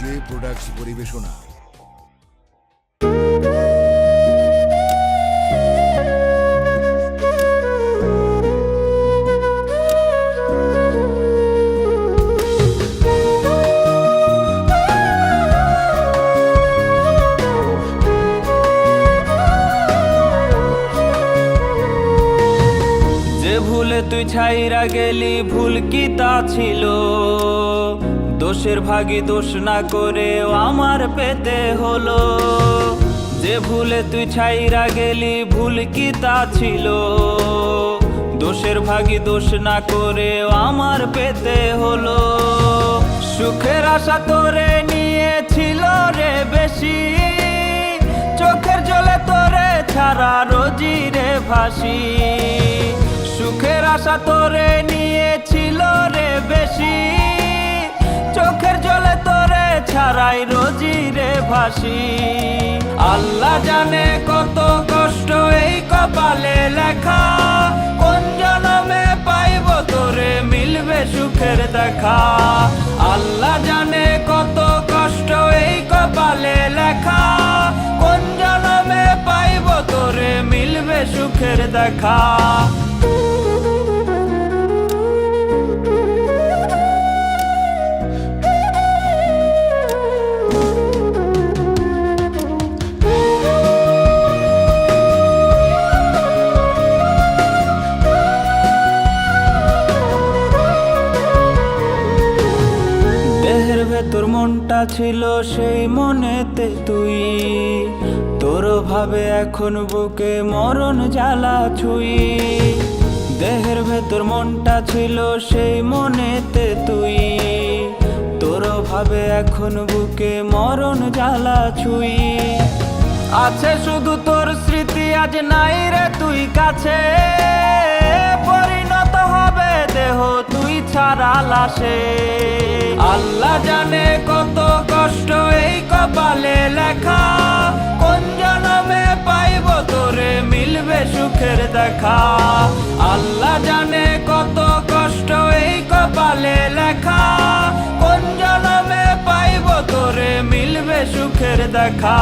J products পরিবেশনা। ভুলে তুই ছাইরা গেলি, ভুল কি তা ছিল? দোষের ভাগী দোষ না করেও আমার পেতে হলো। যে ভুলে তুই ছাইরা গেলি, ভুল কি তা ছিল? দোষের ভাগী দোষ না করেও আমার পেতে হলো। সুখের আশা তোরে নিয়েছিল রে বেশি, চোখের জলে তোরে ছাড়া রোজি রে ভাসি। সুখের আশা তোরে নিয়েছিল রে বেশি, চোখের জলে তোরে ছাড়াই রোজি রে ভাসি। আল্লাহ জানে কত কষ্ট এই কপালে লেখা, কোন জনমে পাইব তোরে মিলবে সুখের দেখা। আল্লাহ জানে কত কষ্ট এই কপালে লেখা, কোন জনমে পাইব তোরে মিলবে সুখের দেখা। তোর মনটা ছিল সেই মনেতে তুই, তোর ভাবে এখন বুকে মরণ জ্বালা ছুই। দেহের ভেতর মনটা ছিল সেই মনেতে তুই, তোর ভাবে এখন বুকে মরণ জ্বালা ছুই। আছে শুধু তোর স্মৃতি, আজ নাই রে তুই কাছে, পরিণত হবে দেহ তুই ছাড়া লাশে। আল্লাহ জানে কত কষ্ট এই কপালে লেখা, কোন জনমে পাইব তোরে মিলবে সুখের দেখা। আল্লাহ জানে কত কষ্ট এই কপালে লেখা, কোন জনমে পাইব তোরে মিলবে সুখের দেখা।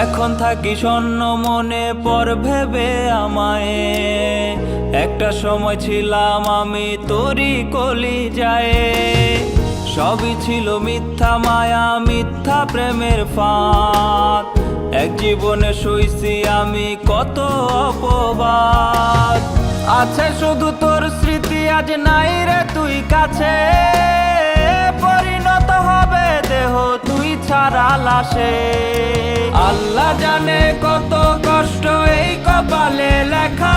এখন থাকি শূন্য মনে পর ভেবে আমায়, একটা সময় ছিলাম আমি তোরই কলিজায়। সবই ছিল মিথ্যা মায়া, মিথ্যা প্রেমের ফাঁদ, এক জীবনে সইছি আমি কত অপবাদ। আছে শুধু তোর স্মৃতি, আজ নাই রে তুই কাছে, পরিণত হবে দেহ তুই ছাড়া লাশে। আল্লাহ জানে কত কষ্ট এই কপালে লেখা,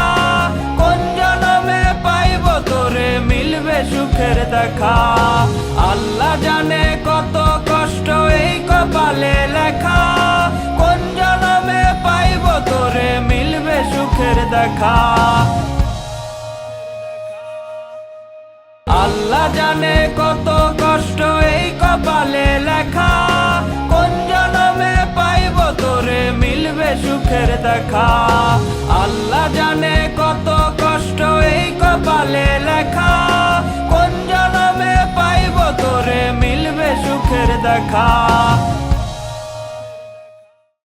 কোন জনমে পাইব তোরে মিলবে সুখের দেখা। আল্লাহ জানে কত কষ্ট এই কপালে লেখা, কোন জনমে পাইব তোরে মিলবে সুখের দেখা। আল্লাহ জানে কত কষ্ট এই কপালে লেখা, কোন জনমে পাইব তোরে মিলবে সুখের দেখা। আল্লাহ জানে কত কষ্ট এই কপালে লেখা, কোন জনমে পাইব তোরে মিলবে সুখের দেখা।